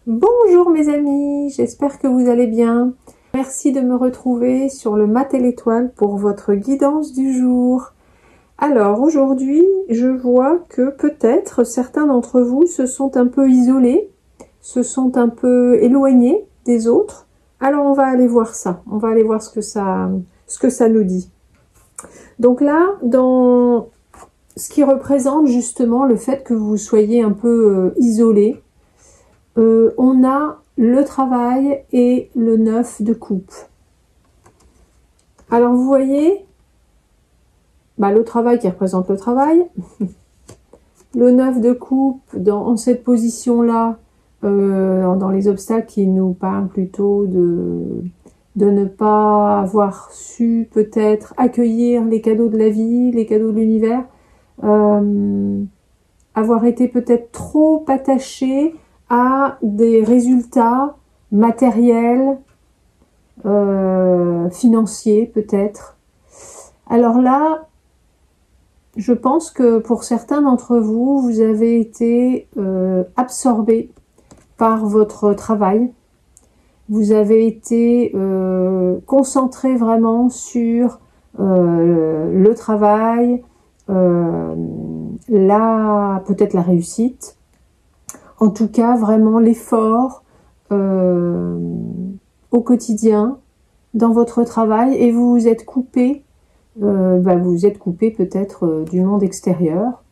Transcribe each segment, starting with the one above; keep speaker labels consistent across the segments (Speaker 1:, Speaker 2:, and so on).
Speaker 1: Bonjour mes amis, j'espère que vous allez bien. Merci de me retrouver sur le Mat et l'Étoile pour votre guidance du jour. Alors aujourd'hui, je vois que peut-être certains d'entre vous se sont un peu isolés, se sont un peu éloignés des autres. Alors on va aller voir ça, on va aller voir ce que ça nous dit. Donc là, dans ce qui représente justement le fait que vous soyez un peu isolés, on a le travail et le 9 de coupe. Alors vous voyez, le travail qui représente le travail, le 9 de coupe en cette position-là, dans les obstacles qui nous parlent plutôt de ne pas avoir su peut-être accueillir les cadeaux de la vie, les cadeaux de l'univers, avoir été peut-être trop attaché à des résultats matériels, financiers peut-être. Alors là, je pense que pour certains d'entre vous, vous avez été absorbés par votre travail. Vous avez été concentrés vraiment sur le travail, peut-être la réussite. En tout cas, vraiment l'effort au quotidien dans votre travail et vous vous êtes coupé, peut-être du monde extérieur.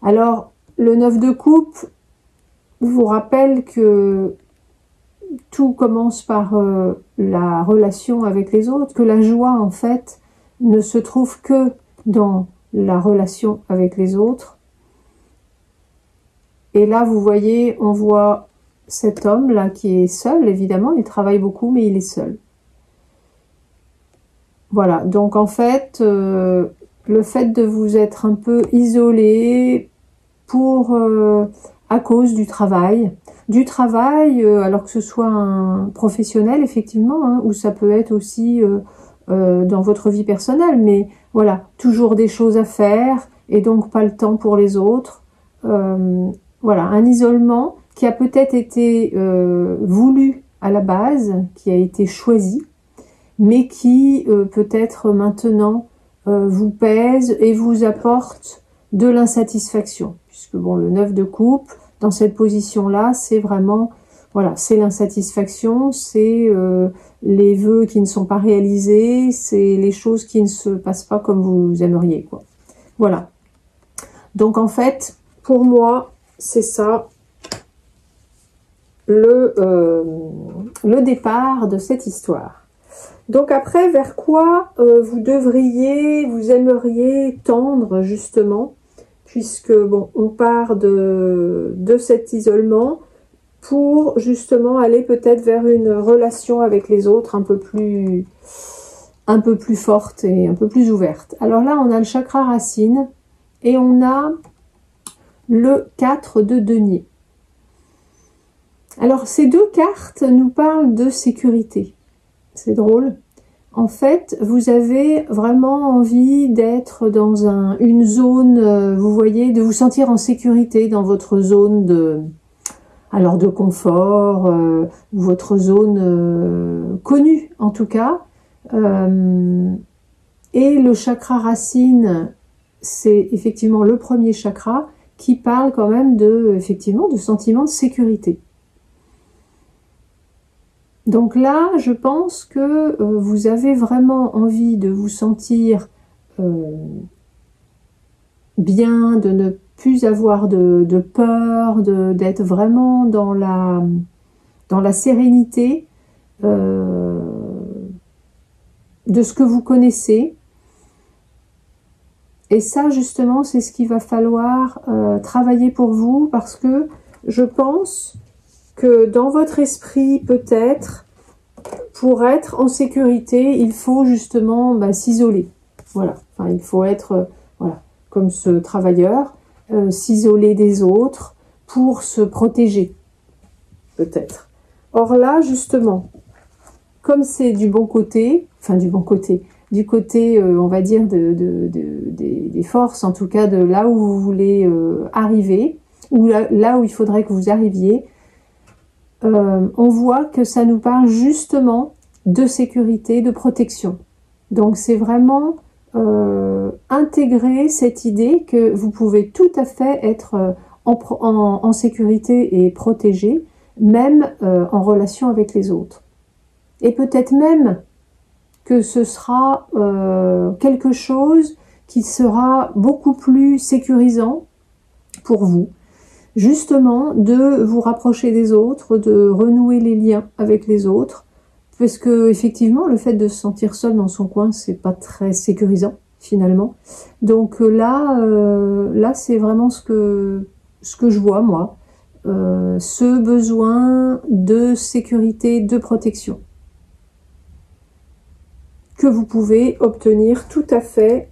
Speaker 1: Alors, le 9 de coupe vous rappelle que tout commence par la relation avec les autres, que la joie en fait ne se trouve que dans la relation avec les autres. Et là, vous voyez, on voit cet homme-là qui est seul, évidemment, il travaille beaucoup, mais il est seul. Voilà, donc en fait, le fait de vous être un peu isolé à cause du travail, alors que ce soit un professionnel, effectivement, hein, ou ça peut être aussi dans votre vie personnelle, mais voilà, toujours des choses à faire, et donc pas le temps pour les autres. Voilà, un isolement qui a peut-être été voulu à la base, qui a été choisi, mais qui peut-être maintenant vous pèse et vous apporte de l'insatisfaction. Puisque bon, le 9 de coupe, dans cette position-là, c'est vraiment, voilà, c'est l'insatisfaction, c'est les vœux qui ne sont pas réalisés, c'est les choses qui ne se passent pas comme vous aimeriez, quoi. Voilà. Donc en fait, pour moi, c'est ça le départ de cette histoire. Donc après, vers quoi vous aimeriez tendre justement, puisque bon, on part de cet isolement pour justement aller peut-être vers une relation avec les autres un peu plus forte et un peu plus ouverte. Alors là, on a le chakra racine et on a le 4 de denier. Alors ces deux cartes nous parlent de sécurité. C'est drôle. En fait, vous avez vraiment envie d'être dans une zone, vous voyez, de vous sentir en sécurité dans votre zone de confort, votre zone connue en tout cas. Et le chakra racine, c'est effectivement le premier chakra qui parle quand même de sentiment de sécurité. Donc là, je pense que vous avez vraiment envie de vous sentir bien, de ne plus avoir de peur, d'être vraiment dans la sérénité de ce que vous connaissez. Et ça, justement, c'est ce qu'il va falloir travailler pour vous, parce que je pense que dans votre esprit, peut-être, pour être en sécurité, il faut justement s'isoler. Voilà. Enfin, il faut être, comme ce travailleur, s'isoler des autres pour se protéger, peut-être. Or là, justement, comme c'est du côté, on va dire, des forces, en tout cas de là où vous voulez arriver, ou là où il faudrait que vous arriviez, on voit que ça nous parle justement de sécurité, de protection. Donc c'est vraiment intégrer cette idée que vous pouvez tout à fait être en sécurité et protégé, même en relation avec les autres. Et peut-être même que ce sera quelque chose qui sera beaucoup plus sécurisant pour vous, justement de vous rapprocher des autres, de renouer les liens avec les autres, parce que effectivement le fait de se sentir seul dans son coin, c'est pas très sécurisant finalement. Donc là c'est vraiment ce que je vois moi, ce besoin de sécurité, de protection, que vous pouvez obtenir tout à fait,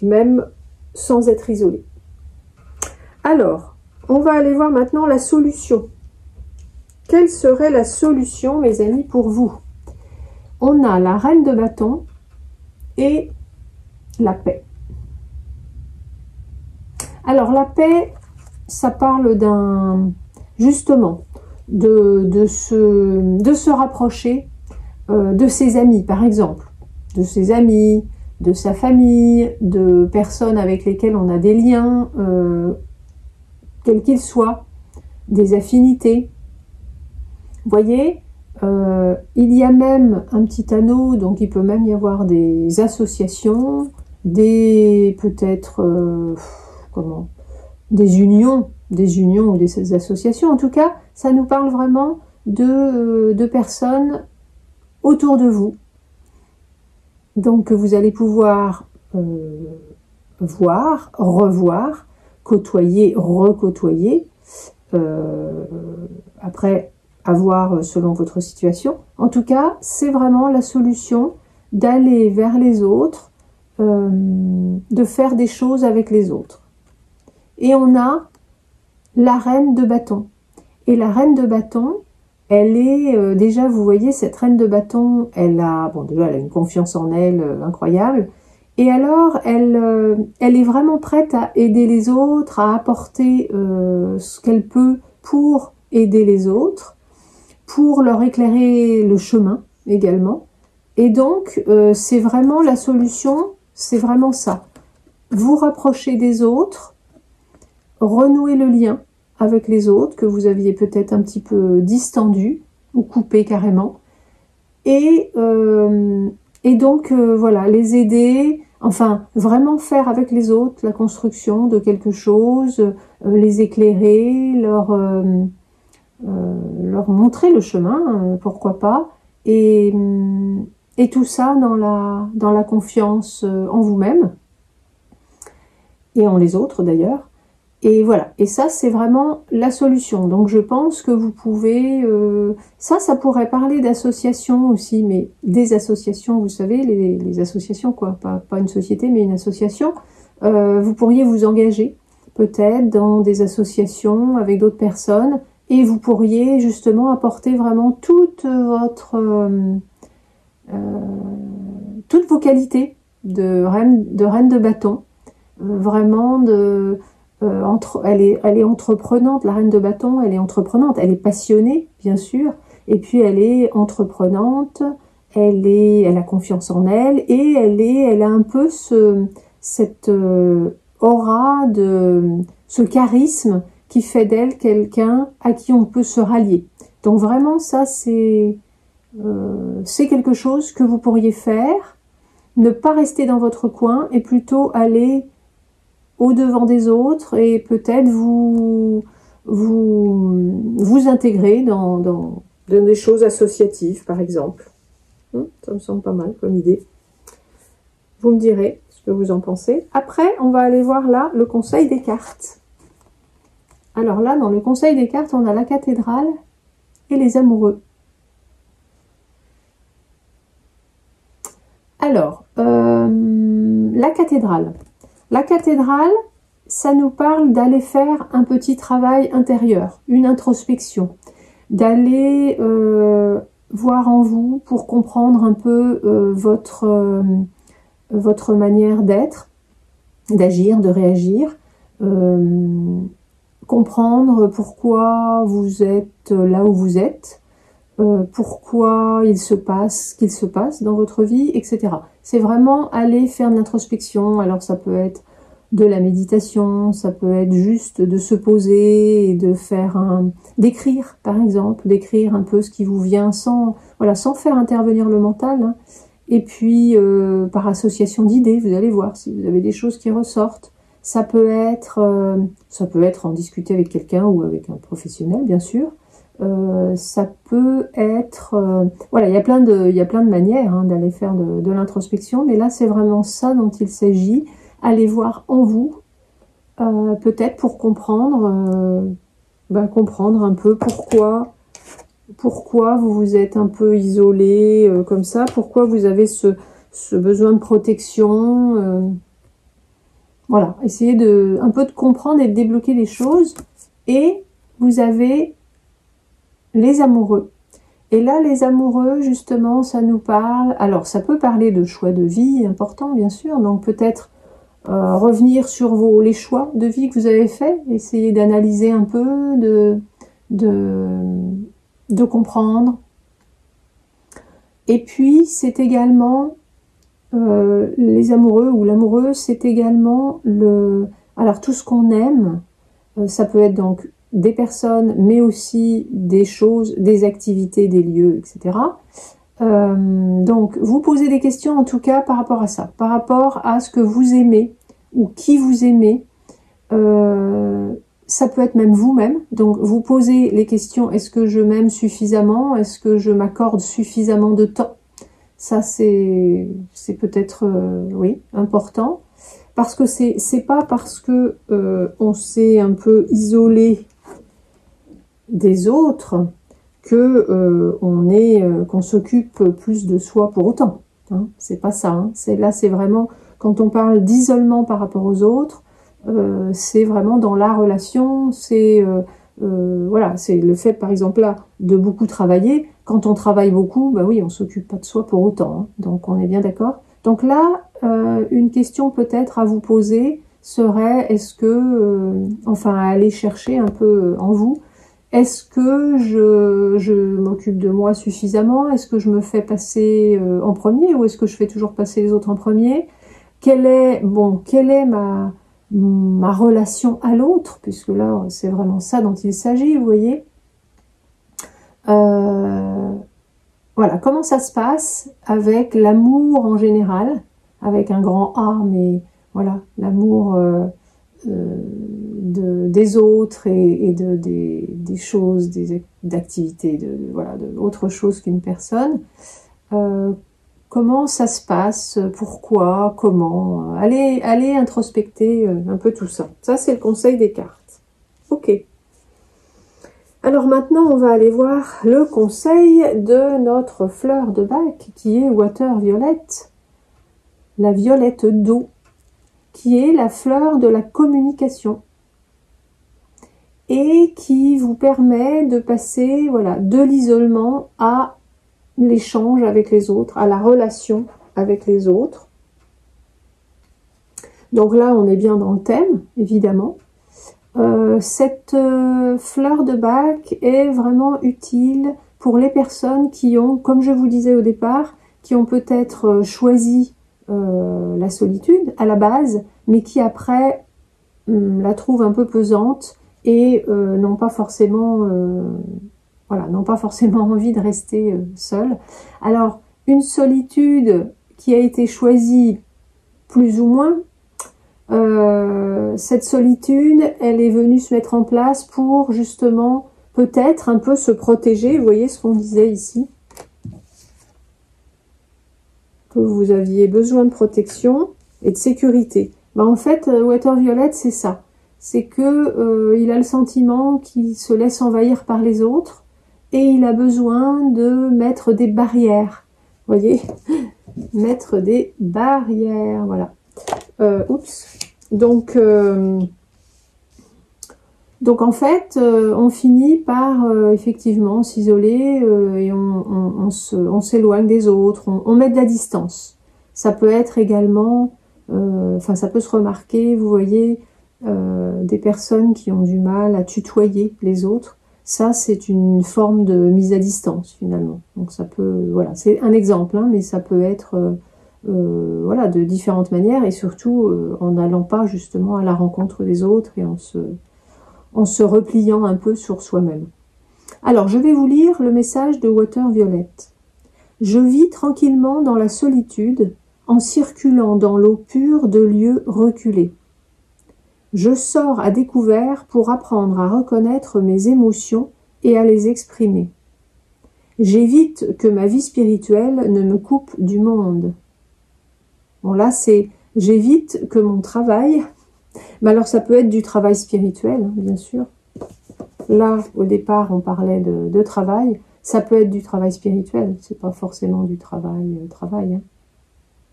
Speaker 1: même sans être isolé. Alors, on va aller voir maintenant la solution. Quelle serait la solution, mes amis, pour vous? On a la reine de bâton et la paix. Alors, la paix, ça parle justement, de se rapprocher de ses amis, par exemple, de ses amis, de sa famille, de personnes avec lesquelles on a des liens, quels qu'ils soient, des affinités. Vous voyez, il y a même un petit anneau, donc il peut même y avoir des associations, peut-être des unions ou des associations. En tout cas, ça nous parle vraiment de personnes autour de vous, donc que vous allez pouvoir voir, revoir, côtoyer, recôtoyer, après avoir selon votre situation. En tout cas, c'est vraiment la solution d'aller vers les autres, de faire des choses avec les autres. Et on a la reine de bâton. Et la reine de bâton, elle est, déjà, vous voyez, cette reine de bâton, déjà, elle a une confiance en elle incroyable. Et alors, elle est vraiment prête à aider les autres, à apporter ce qu'elle peut pour aider les autres, pour leur éclairer le chemin également. Et donc, c'est vraiment la solution, c'est vraiment ça. Vous rapprocher des autres, renouer le lien avec les autres que vous aviez peut-être un petit peu distendu ou coupé carrément. Et donc, voilà, les aider, enfin, vraiment faire avec les autres la construction de quelque chose, les éclairer, leur montrer le chemin, pourquoi pas, et tout ça dans la confiance en vous-même, et en les autres d'ailleurs. Et voilà, et ça c'est vraiment la solution. Donc je pense que vous pouvez, ça pourrait parler d'associations aussi, mais des associations, vous savez, les associations quoi, pas une société mais une association. Vous pourriez vous engager peut-être dans des associations avec d'autres personnes, et vous pourriez justement apporter vraiment toutes vos qualités de reine de bâton, vraiment elle est entreprenante, la reine de bâton, elle est entreprenante, elle est passionnée, bien sûr, et puis elle est entreprenante, elle a confiance en elle, et elle a un peu cette aura, ce charisme qui fait d'elle quelqu'un à qui on peut se rallier. Donc vraiment, ça, c'est quelque chose que vous pourriez faire, ne pas rester dans votre coin, et plutôt aller au-devant des autres, et peut-être vous intégrer dans des choses associatives, par exemple. Ça me semble pas mal comme idée. Vous me direz ce que vous en pensez. Après, on va aller voir là le conseil des cartes. Alors là, dans le conseil des cartes, on a la cathédrale et les amoureux. Alors, la cathédrale. La cathédrale, ça nous parle d'aller faire un petit travail intérieur, une introspection, d'aller voir en vous pour comprendre un peu votre manière d'être, d'agir, de réagir, comprendre pourquoi vous êtes là où vous êtes, pourquoi il se passe ce qu'il se passe dans votre vie, etc. C'est vraiment aller faire de l'introspection. Alors ça peut être de la méditation, ça peut être juste de se poser et de faire d'écrire par exemple, d'écrire un peu ce qui vous vient sans faire intervenir le mental, hein. Et puis par association d'idées, vous allez voir si vous avez des choses qui ressortent. Ça peut être en discuter avec quelqu'un ou avec un professionnel bien sûr. Ça peut être il y a plein de manières, hein, d'aller faire de l'introspection, mais là c'est vraiment ça dont il s'agit. Allez voir en vous, peut-être pour comprendre un peu pourquoi vous vous êtes un peu isolé comme ça, pourquoi vous avez ce besoin de protection. Voilà, essayez un peu de comprendre et de débloquer les choses. Et vous avez les amoureux. Et là, les amoureux, justement, ça nous parle... Alors, ça peut parler de choix de vie importants, bien sûr. Donc, peut-être revenir sur les choix de vie que vous avez faits. Essayer d'analyser un peu, de comprendre. Et puis, c'est également... les amoureux ou l'amoureux, c'est également alors tout ce qu'on aime, ça peut être donc des personnes, mais aussi des choses, des activités, des lieux, etc. Donc vous posez des questions en tout cas par rapport à ça, par rapport à ce que vous aimez ou qui vous aimez. Ça peut être même vous-même. Donc vous posez les questions: est-ce que je m'aime suffisamment? Est-ce que je m'accorde suffisamment de temps? Ça, c'est peut-être, oui, important. Parce que c'est pas parce que on s'est un peu isolé des autres que qu'on s'occupe plus de soi pour autant. Hein. C'est pas ça. Hein. C'est vraiment, quand on parle d'isolement par rapport aux autres, c'est vraiment dans la relation, c'est le fait, par exemple, là, de beaucoup travailler. Quand on travaille beaucoup, bah oui, on s'occupe pas de soi pour autant, hein. Donc on est bien d'accord. Donc là, une question peut-être à vous poser serait: est-ce que, aller chercher un peu en vous, est-ce que je m'occupe de moi suffisamment? Est-ce que je me fais passer en premier, ou est-ce que je fais toujours passer les autres en premier? Quelle est ma relation à l'autre, puisque là c'est vraiment ça dont il s'agit, vous voyez. Voilà, comment ça se passe avec l'amour en général, avec un grand A, mais voilà, l'amour des autres et des choses, d'activités, de autre chose qu'une personne. Comment ça se passe? Pourquoi? Comment? Allez introspecter un peu tout ça. Ça, c'est le conseil des cartes. Ok. Alors maintenant, on va aller voir le conseil de notre fleur de bac, qui est Water Violet, la violette d'eau, qui est la fleur de la communication et qui vous permet de passer, de l'isolement à l'échange avec les autres, à la relation avec les autres. Donc là, on est bien dans le thème, évidemment. Cette fleur de bac est vraiment utile pour les personnes qui ont, comme je vous disais au départ, qui ont peut-être choisi la solitude à la base, mais qui après la trouvent un peu pesante et n'ont pas forcément envie de rester seuls. Alors, une solitude qui a été choisie plus ou moins, cette solitude, elle est venue se mettre en place pour justement peut-être un peu se protéger. Vous voyez ce qu'on disait ici, que vous aviez besoin de protection et de sécurité. En fait, Water Violet, c'est ça. C'est que il a le sentiment qu'il se laisse envahir par les autres et il a besoin de mettre des barrières. Vous voyez, mettre des barrières, voilà. Donc en fait, on finit par effectivement s'isoler et on s'éloigne des autres, on met de la distance. Ça peut être également, ça peut se remarquer, vous voyez, des personnes qui ont du mal à tutoyer les autres, ça c'est une forme de mise à distance finalement. Donc ça peut, voilà, c'est un exemple, hein, mais ça peut être voilà, de différentes manières et surtout en n'allant pas justement à la rencontre des autres et en se repliant un peu sur soi-même. Alors je vais vous lire le message de Water Violet. Je vis tranquillement dans la solitude en circulant dans l'eau pure de lieux reculés. Je sors à découvert pour apprendre à reconnaître mes émotions et à les exprimer. J'évite que ma vie spirituelle ne me coupe du monde. Bon là c'est j'évite que mon travail, mais alors ça peut être du travail spirituel, hein, bien sûr. Là au départ on parlait de travail, ça peut être du travail spirituel, c'est pas forcément du travail, hein,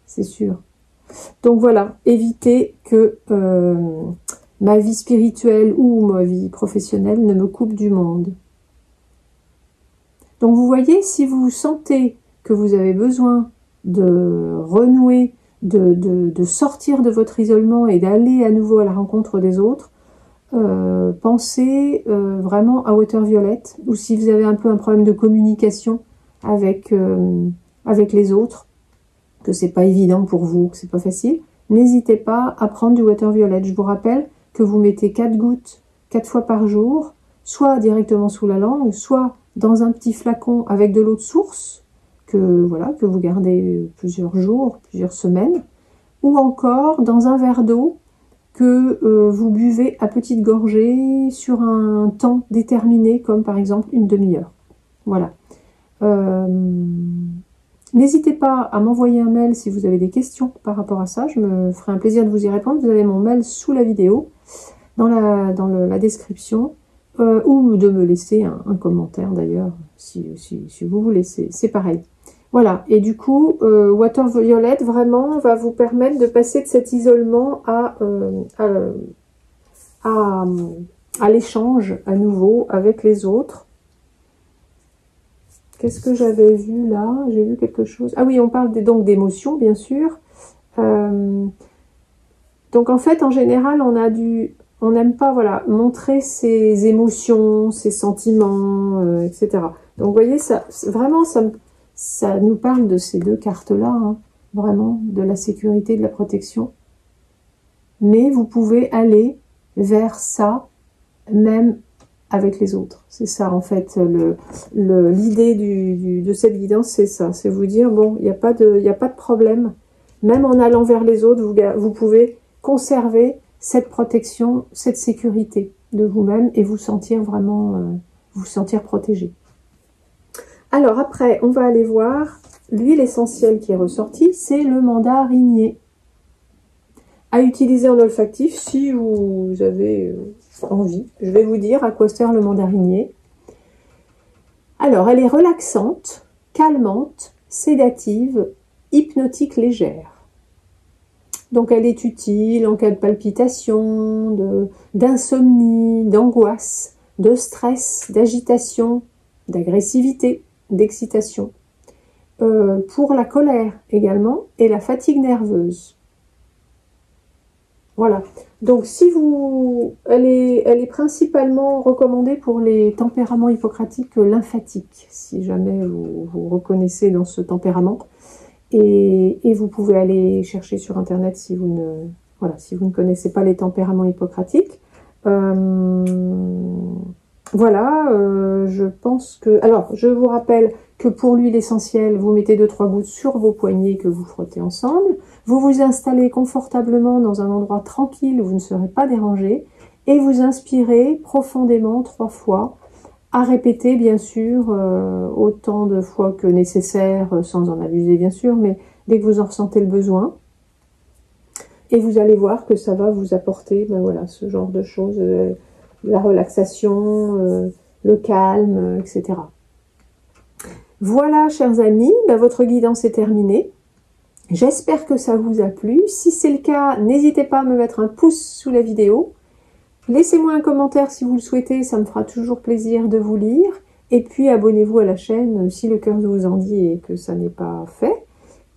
Speaker 1: c'est sûr. Donc voilà, évitez que ma vie spirituelle ou ma vie professionnelle ne me coupe du monde. Donc vous voyez, si vous sentez que vous avez besoin de renouer, de sortir de votre isolement et d'aller à nouveau à la rencontre des autres, pensez vraiment à Water Violet, ou si vous avez un peu un problème de communication avec les autres, que c'est pas évident pour vous, que c'est pas facile, n'hésitez pas à prendre du Water Violet. Je vous rappelle que vous mettez 4 gouttes 4 fois par jour, soit directement sous la langue, soit dans un petit flacon avec de l'eau de source, que vous gardez plusieurs jours, plusieurs semaines, ou encore dans un verre d'eau que vous buvez à petite gorgée sur un temps déterminé, comme par exemple une demi-heure. Voilà. N'hésitez pas à m'envoyer un mail si vous avez des questions par rapport à ça. Je me ferai un plaisir de vous y répondre. Vous avez mon mail sous la vidéo, dans la description, ou de me laisser un commentaire d'ailleurs, si vous voulez. C'est pareil. Voilà. Et du coup, Water Violet, vraiment, va vous permettre de passer de cet isolement à l'échange à nouveau avec les autres. Qu'est-ce que j'avais vu là? J'ai vu quelque chose. Ah oui, on parle donc d'émotions, bien sûr. Donc en fait, en général, on n'aime pas, voilà, montrer ses émotions, ses sentiments, etc. Donc vous voyez, ça, vraiment, ça nous parle de ces deux cartes-là, hein, vraiment, de la sécurité, de la protection. Mais vous pouvez aller vers ça, même avec les autres. C'est ça en fait l'idée de cette guidance, c'est ça, c'est vous dire bon, il n'y a pas de problème, même en allant vers les autres, vous pouvez conserver cette protection, cette sécurité de vous-même et vous sentir vraiment vous sentir protégé. Alors après, on va aller voir l'huile essentielle qui est ressortie, c'est le mandarinier. À utiliser en olfactif si vous avez envie. Je vais vous dire à quoi sert le mandarinier. Alors, elle est relaxante, calmante, sédative, hypnotique légère. Donc, elle est utile en cas de palpitations, d'insomnie, d'angoisse, de stress, d'agitation, d'agressivité, d'excitation. Pour la colère également et la fatigue nerveuse. Voilà, donc elle est principalement recommandée pour les tempéraments hippocratiques lymphatiques, si jamais vous reconnaissez dans ce tempérament. Et vous pouvez aller chercher sur internet si vous ne connaissez pas les tempéraments hippocratiques. Je pense que... Alors, je vous rappelle que pour l'huile essentielle, vous mettez 2-3 gouttes sur vos poignets que vous frottez ensemble. Vous vous installez confortablement dans un endroit tranquille où vous ne serez pas dérangé et vous inspirez profondément 3 fois, à répéter bien sûr autant de fois que nécessaire, sans en abuser bien sûr, mais dès que vous en ressentez le besoin. Et vous allez voir que ça va vous apporter ce genre de choses, la relaxation, le calme, etc. Voilà, chers amis, votre guidance est terminée. J'espère que ça vous a plu. Si c'est le cas, n'hésitez pas à me mettre un pouce sous la vidéo. Laissez-moi un commentaire si vous le souhaitez, ça me fera toujours plaisir de vous lire. Et puis abonnez-vous à la chaîne si le cœur vous en dit et que ça n'est pas fait.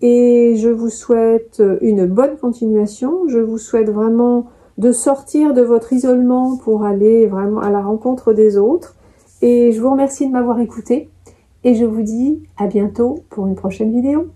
Speaker 1: Et je vous souhaite une bonne continuation. Je vous souhaite vraiment de sortir de votre isolement pour aller vraiment à la rencontre des autres. Et je vous remercie de m'avoir écouté et je vous dis à bientôt pour une prochaine vidéo.